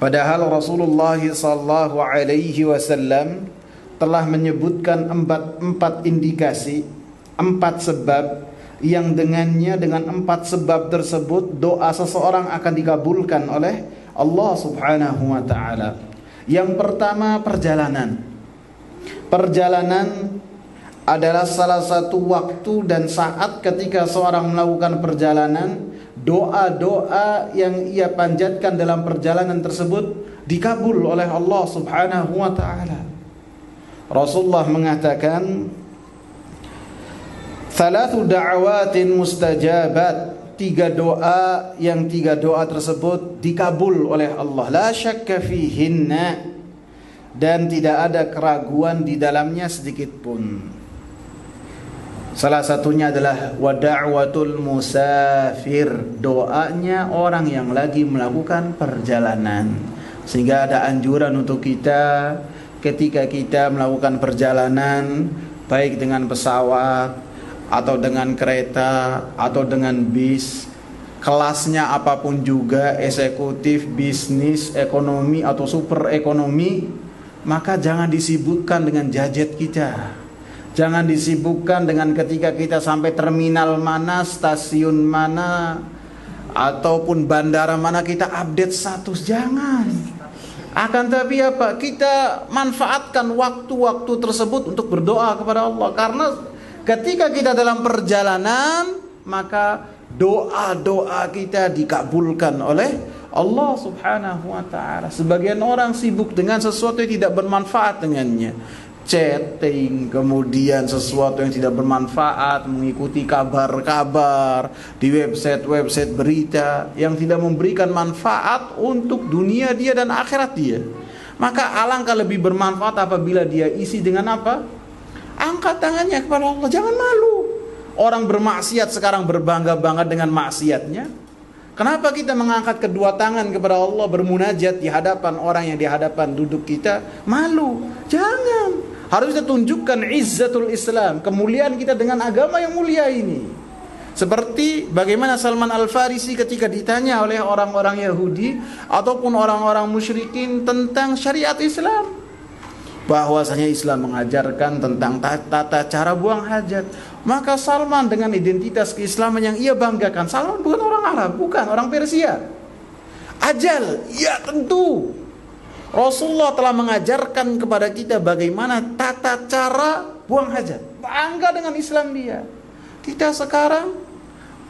Padahal Rasulullah sallallahu alaihi wasallam telah menyebutkan empat indikasi, 4 sebab yang dengannya, dengan 4 sebab tersebut doa seseorang akan dikabulkan oleh Allah Subhanahu wa taala. Yang pertama, perjalanan. Perjalanan adalah salah satu waktu dan saat ketika seorang melakukan perjalanan, doa-doa yang ia panjatkan dalam perjalanan tersebut dikabul oleh Allah Subhanahu wa taala. Rasulullah mengatakan, "Thalathu da'awatin mustajabat." 3 doa, yang 3 doa tersebut dikabul oleh Allah. La syakka fihinna, dan tidak ada keraguan di dalamnya sedikit pun. Salah satunya adalah wa da'watul musafir, doanya orang yang lagi melakukan perjalanan. Sehingga ada anjuran untuk kita ketika kita melakukan perjalanan, baik dengan pesawat atau dengan kereta atau dengan bis, kelasnya apapun juga, eksekutif, bisnis, ekonomi atau super ekonomi, maka jangan disibukkan dengan gadget kita. Jangan disibukkan dengan ketika kita sampai terminal mana, stasiun mana, ataupun bandara mana kita update status. Jangan. Akan tapi apa? Kita manfaatkan waktu-waktu tersebut untuk berdoa kepada Allah. Karena ketika kita dalam perjalanan, maka doa-doa kita dikabulkan oleh Allah subhanahu wa ta'ala. Sebagian orang sibuk dengan sesuatu yang tidak bermanfaat dengannya, chatting, kemudian sesuatu yang tidak bermanfaat, mengikuti kabar-kabar di website-website berita yang tidak memberikan manfaat untuk dunia dia dan akhirat dia. Maka alangkah lebih bermanfaat apabila dia isi dengan apa? Angkat tangannya kepada Allah. Jangan malu. Orang bermaksiat sekarang berbangga-bangga dengan maksiatnya. Kenapa kita mengangkat kedua tangan kepada Allah, bermunajat di hadapan orang yang di hadapan duduk kita? Malu. Jangan. Harus kita tunjukkan izzatul Islam, kemuliaan kita dengan agama yang mulia ini. Seperti bagaimana Salman Al-Farisi ketika ditanya oleh orang-orang Yahudi ataupun orang-orang musyrikin tentang syariat Islam, bahwasanya Islam mengajarkan tentang tata cara buang hajat. Maka Salman dengan identitas keislaman yang ia banggakan, Salman bukan orang Arab, bukan orang Persia. Ajal, ya tentu Rasulullah telah mengajarkan kepada kita bagaimana tata cara buang hajat. Bangga dengan Islam dia. Kita sekarang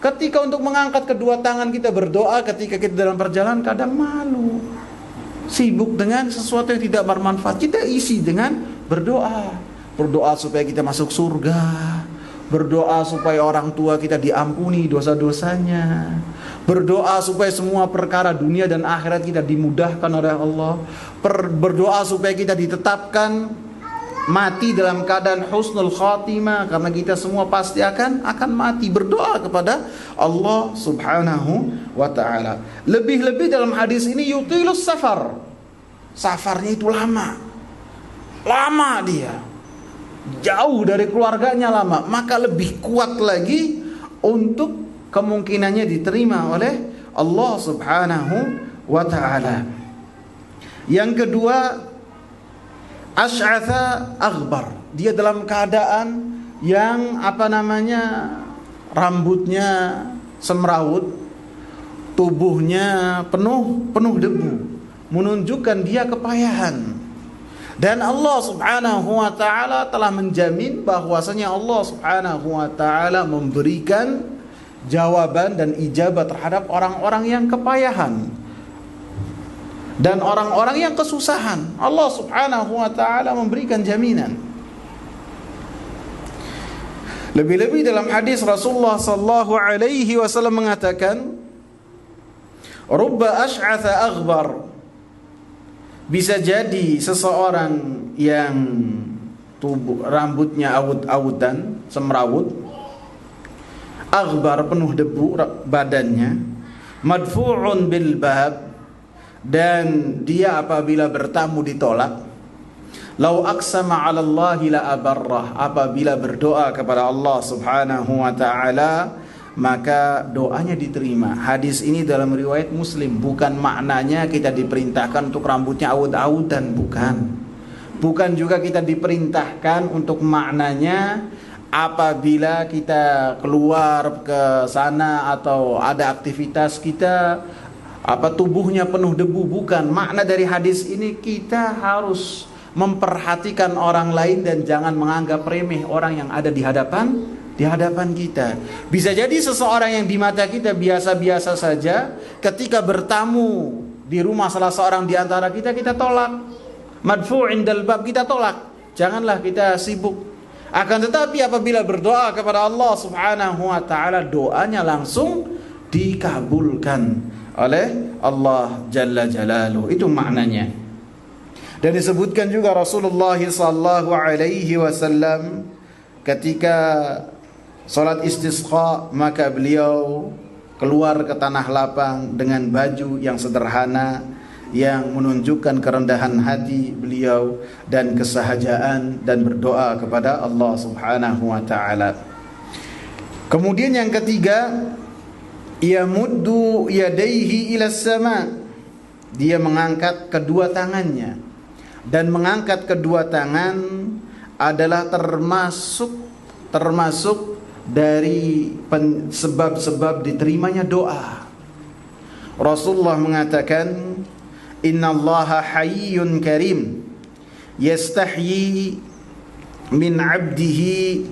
ketika untuk mengangkat kedua tangan kita berdoa ketika kita dalam perjalanan kadang malu. Sibuk dengan sesuatu yang tidak bermanfaat. Kita isi dengan berdoa. Berdoa supaya kita masuk surga. Berdoa supaya orang tua kita diampuni dosa-dosanya. Berdoa supaya semua perkara dunia dan akhirat kita dimudahkan oleh Allah. Berdoa supaya kita ditetapkan mati dalam keadaan husnul khatimah, karena kita semua pasti akan mati. Berdoa kepada Allah subhanahu wa ta'ala. Lebih-lebih dalam hadis ini yutilus safar. Safarnya itu lama dia, jauh dari keluarganya lama, maka lebih kuat lagi untuk kemungkinannya diterima oleh Allah subhanahu wa ta'ala. Yang kedua, asy'atha aghbar. Dia dalam keadaan yang rambutnya semrawut, tubuhnya penuh debu, menunjukkan dia kepayahan. Dan Allah subhanahu wa ta'ala telah menjamin bahwasanya Allah subhanahu wa ta'ala memberikan jawaban dan ijabat terhadap orang-orang yang kepayahan dan orang-orang yang kesusahan. Allah subhanahu wa ta'ala memberikan jaminan. Lebih-lebih dalam hadis Rasulullah sallallahu alaihi wasallam mengatakan, rubba asy'atha aghbar. Bisa jadi seseorang yang rambutnya awut-awutan, semrawut, aghbar, penuh debu badannya, madfu'un bil bab, dan dia apabila bertamu ditolak. Lau aqsama 'ala Allahi la abarrah. Apabila berdoa kepada Allah subhanahu wa ta'ala, maka doanya diterima. Hadis ini dalam riwayat Muslim. Bukan maknanya kita diperintahkan untuk rambutnya awut-awutan, bukan juga kita diperintahkan untuk maknanya apabila kita keluar ke sana atau ada aktivitas kita tubuhnya penuh debu. Bukan. Makna dari hadis ini kita harus memperhatikan orang lain dan jangan menganggap remeh orang yang ada di hadapan kita. Bisa jadi seseorang yang di mata kita biasa-biasa saja, ketika bertamu di rumah salah seorang di antara kita tolak. Madfu' indal bab, kita tolak. Janganlah kita sibuk. Akan tetapi apabila berdoa kepada Allah subhanahu wa ta'ala, doanya langsung dikabulkan oleh Allah jalla jalaluhu. Itu maknanya. Dan disebutkan juga Rasulullah sallallahu alaihi wasallam ketika salat istisqa, maka beliau keluar ke tanah lapang dengan baju yang sederhana, yang menunjukkan kerendahan hati beliau dan kesahajaan dan berdoa kepada Allah Subhanahu wa taala. Kemudian yang ketiga, yamuddu yadayhi ila sama. Dia mengangkat kedua tangannya, dan mengangkat kedua tangan adalah termasuk dari sebab-sebab diterimanya doa. Rasulullah mengatakan, innallaha hayyun karim yastahyi min 'abdihi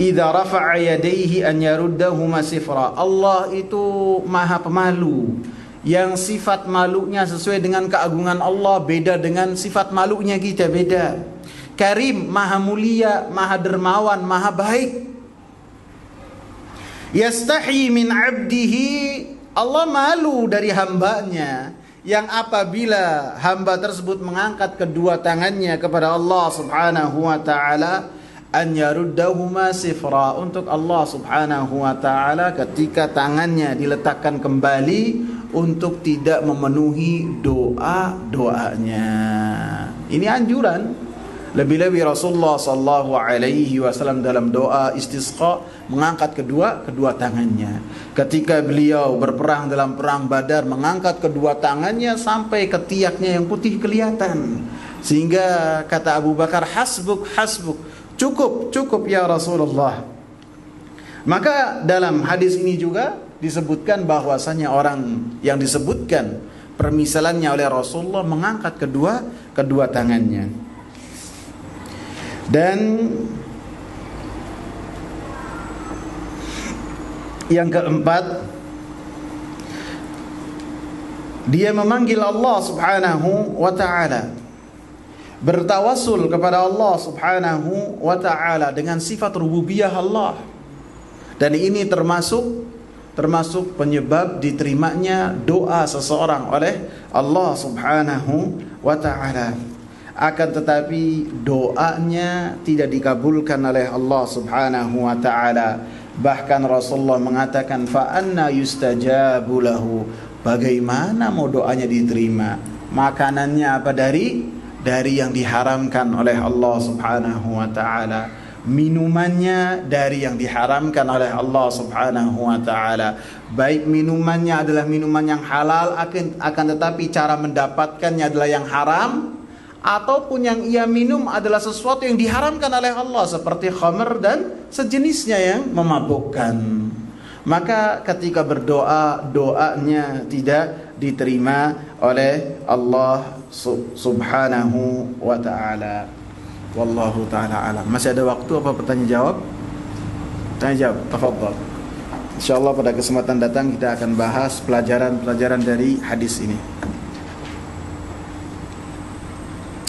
idza rafa'a yadayhi an yaruddahuma sifra. Allah itu maha pemalu, yang sifat malunya sesuai dengan keagungan Allah, beda dengan sifat malunya kita, beda. Karim, maha mulia, maha dermawan, maha baik. Yastahi min 'abdihi, Allah malu dari hambanya, yang apabila hamba tersebut mengangkat kedua tangannya kepada Allah Subhanahu wa taala, an yaruddahuma sifra, untuk Allah Subhanahu wa taala ketika tangannya diletakkan kembali untuk tidak memenuhi doa-doanya. Ini anjuran. Lebih-lebih Rasulullah sallallahu alaihi wasallam dalam doa istisqa mengangkat kedua tangannya. Ketika beliau berperang dalam perang Badar, mengangkat kedua tangannya sampai ketiaknya yang putih kelihatan. Sehingga kata Abu Bakar, hasbuk, cukup ya Rasulullah. Maka dalam hadis ini juga disebutkan bahwasanya orang yang disebutkan permisalannya oleh Rasulullah mengangkat kedua tangannya. Dan yang keempat, dia memanggil Allah Subhanahu wa taala, bertawassul kepada Allah Subhanahu wa taala dengan sifat rububiyah Allah. Dan ini termasuk penyebab diterimanya doa seseorang oleh Allah Subhanahu wa taala. Akan tetapi doanya tidak dikabulkan oleh Allah Subhanahu wa taala. Bahkan Rasulullah mengatakan, fa anna yustajabu lahu, bagaimana mau doanya diterima? Makanannya apa? Dari yang diharamkan oleh Allah Subhanahu wa taala. Minumannya dari yang diharamkan oleh Allah Subhanahu wa taala. Baik minumannya adalah minuman yang halal, akan tetapi cara mendapatkannya adalah yang haram, ataupun yang ia minum adalah sesuatu yang diharamkan oleh Allah seperti khamr dan sejenisnya yang memabukkan. Maka ketika berdoa, doanya tidak diterima oleh Allah Subhanahu wa ta'ala. Wallahu ta'ala alam. Masih ada waktu apa pertanyaan jawab? Tanya jawab, tafadhal. InsyaAllah pada kesempatan datang kita akan bahas pelajaran dari hadis ini.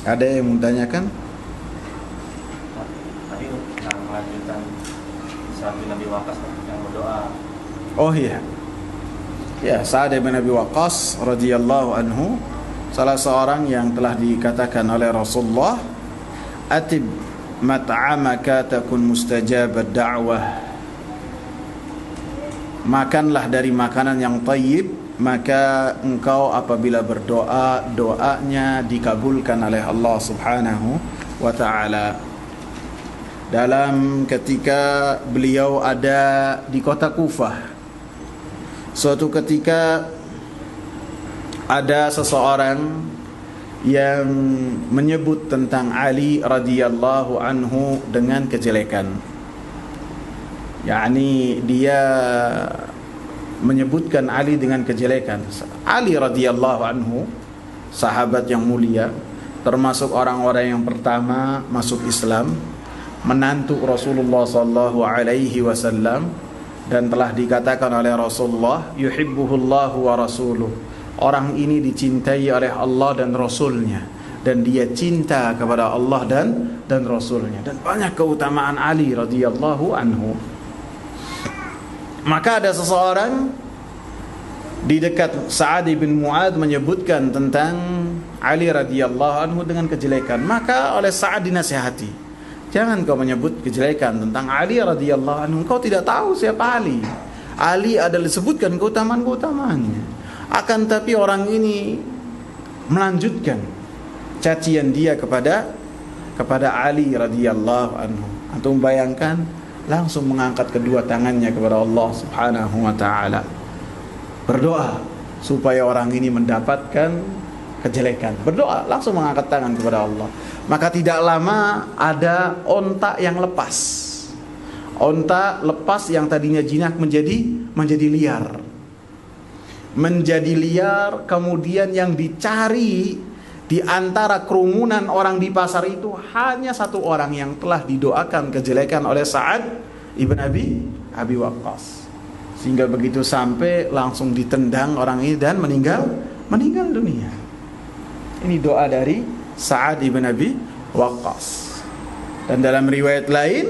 Ada yang mau tanyakan? Tadi melanjutkan Sa'ad bin Abi Waqqas yang berdoa. Oh iya. Ya, Sa'ad bin Abi Waqqas radhiyallahu anhu, salah seorang yang telah dikatakan oleh Rasulullah, atib mat'amaka takun mustajab ad-da'wah. Makanlah dari makanan yang tayyib, maka engkau apabila berdoa, doanya dikabulkan oleh Allah Subhanahu wa ta'ala. Dalam ketika beliau ada di kota Kufah, suatu ketika ada seseorang yang menyebut tentang Ali radhiyallahu anhu dengan kejelekan. yakni dia menyebutkan Ali dengan kejelekan. Ali radhiyallahu anhu, sahabat yang mulia, termasuk orang-orang yang pertama masuk Islam, menantu Rasulullah sallallahu alaihi wasallam, dan telah dikatakan oleh Rasulullah, yuhibbuhullahu wa rasuluh, orang ini dicintai oleh Allah dan Rasulnya, dan dia cinta kepada Allah dan Rasulnya, dan banyak keutamaan Ali radhiyallahu anhu. Maka ada seseorang di dekat Sa'ad bin Mu'adz menyebutkan tentang Ali radhiyallahu anhu dengan kejelekan. Maka oleh Sa'ad dinasihati, jangan kau menyebut kejelekan tentang Ali radhiyallahu anhu, kau tidak tahu siapa Ali. Ali adalah disebutkan keutamaan-keutamaannya. Akan tapi orang ini melanjutkan cacian dia kepada Ali radhiyallahu anhu. Antum bayangkan, langsung mengangkat kedua tangannya kepada Allah Subhanahu wa taala. Berdoa supaya orang ini mendapatkan kejelekan. Berdoa, langsung mengangkat tangan kepada Allah. Maka tidak lama ada onta yang lepas. Onta lepas yang tadinya jinak menjadi liar. Menjadi liar, kemudian yang dicari di antara kerumunan orang di pasar itu hanya satu orang yang telah didoakan kejelekan oleh Sa'ad ibn Abi Waqqas. Sehingga begitu sampai langsung ditendang orang ini dan meninggal dunia. Ini doa dari Sa'ad ibn Abi Waqqas. Dan dalam riwayat lain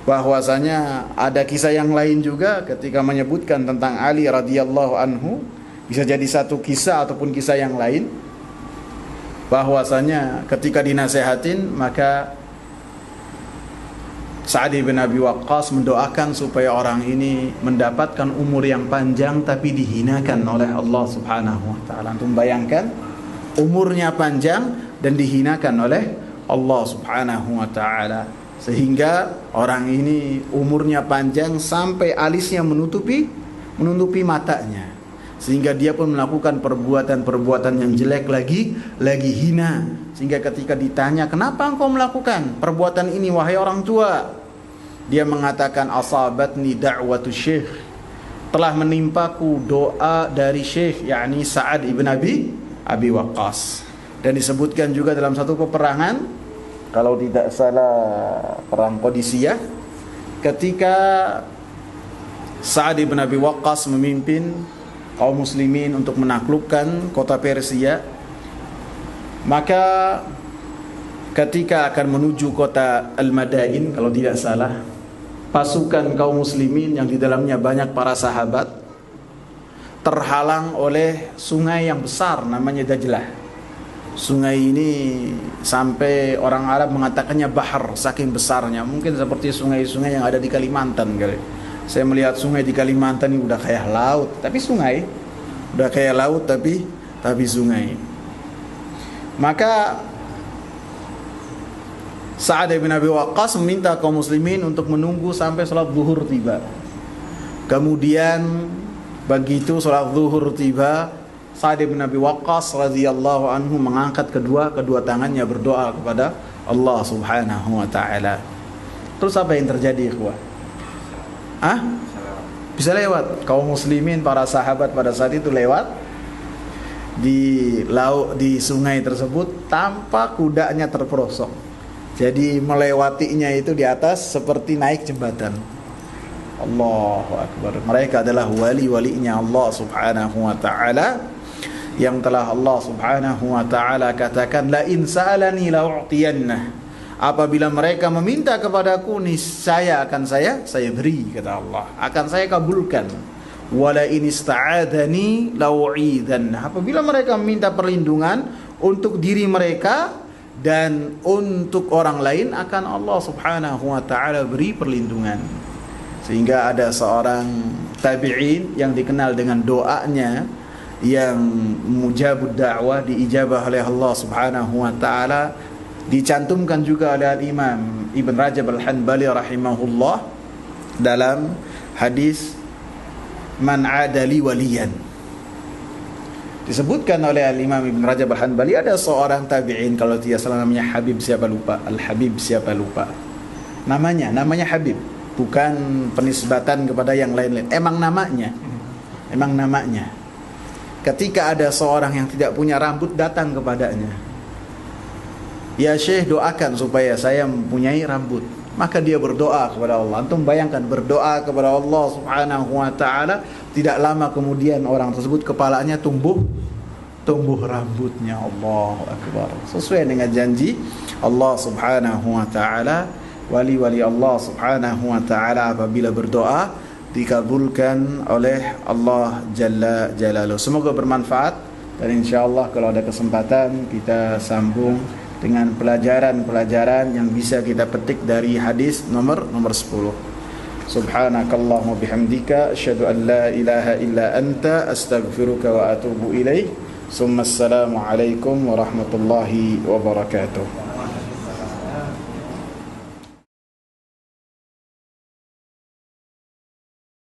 bahwasanya ada kisah yang lain juga ketika menyebutkan tentang Ali radhiyallahu anhu, bisa jadi satu kisah ataupun kisah yang lain, bahwasanya ketika dinasehatin maka Sa'ad bin Abi Waqqas mendoakan supaya orang ini mendapatkan umur yang panjang tapi dihinakan oleh Allah Subhanahu wa taala. Antum bayangkan, umurnya panjang dan dihinakan oleh Allah Subhanahu wa taala, sehingga orang ini umurnya panjang sampai alisnya menutupi matanya, sehingga dia pun melakukan perbuatan yang jelek lagi hina. Sehingga ketika ditanya, kenapa engkau melakukan perbuatan ini wahai orang tua, dia mengatakan, asabatni da'watu syekh, telah menimpaku doa dari syekh, yakni Sa'ad ibn Abi Waqqas. Dan disebutkan juga dalam satu peperangan, kalau tidak salah perang Qadisiyah, ketika Sa'ad ibn Abi Waqqas memimpin kaum muslimin untuk menaklukkan kota Persia, maka ketika akan menuju kota Al-Madain, kalau tidak salah, pasukan kaum muslimin yang di dalamnya banyak para sahabat terhalang oleh sungai yang besar namanya Dajlah. Sungai ini sampai orang Arab mengatakannya bahar, saking besarnya. Mungkin seperti sungai-sungai yang ada di Kalimantan kali. Saya melihat sungai di Kalimantan ini udah kayak laut, tapi sungai. Udah kayak laut tapi sungai. Maka Sa'ad bin Abi Waqqas meminta kaum muslimin untuk menunggu sampai salat zuhur tiba. Kemudian begitu salat zuhur tiba, Sa'ad bin Abi Waqqas radhiyallahu anhu mengangkat kedua tangannya berdoa kepada Allah Subhanahu wa taala. Terus apa yang terjadi, ikhwah? Bisa lewat. Kaum muslimin, para sahabat pada saat itu lewat di sungai tersebut tanpa kudanya terperosok. Jadi melewatinya itu di atas seperti naik jembatan. Allahu Akbar. Mereka adalah wali-walinya Allah Subhanahu wa taala, yang telah Allah Subhanahu wa taala katakan, la in sa'alani la u'tiyannah. Apabila mereka meminta kepadaku, niscaya akan saya beri, kata Allah, akan saya kabulkan. Wala in ista'adani la u'idzanna. Apabila mereka meminta perlindungan untuk diri mereka dan untuk orang lain, akan Allah Subhanahu wa taala beri perlindungan. Sehingga ada seorang tabi'in yang dikenal dengan doanya yang mujabud da'wah, diijabah oleh Allah Subhanahu wa taala, dicantumkan juga oleh Imam Ibn Rajab Al-Hanbali rahimahullah dalam hadis man adali waliyan. Disebutkan oleh Imam Ibn Rajab Al-Hanbali, ada seorang tabi'in, kalau tidak salah namanya Habib siapa lupa, Al-Habib siapa lupa namanya Habib, bukan penisbatan kepada yang lain-lain, emang namanya. Ketika ada seorang yang tidak punya rambut datang kepadanya, ya Syekh, doakan supaya saya mempunyai rambut. Maka dia berdoa kepada Allah. Antum bayangkan, berdoa kepada Allah Subhanahu wa taala, tidak lama kemudian orang tersebut kepalanya tumbuh rambutnya. Allahu Akbar. Sesuai dengan janji Allah Subhanahu wa taala, wali-wali Allah Subhanahu wa taala apabila berdoa dikabulkan oleh Allah Jalla Jalaluhu. Semoga bermanfaat, dan insyaallah kalau ada kesempatan kita sambung dengan pelajaran-pelajaran yang bisa kita petik dari hadis nomor 10. Subhanakallahumma bihamdika asyhadu an la ilaha illa anta astaghfiruka wa atubu ilaik. Summa assalamu alaikum warahmatullahi wabarakatuh.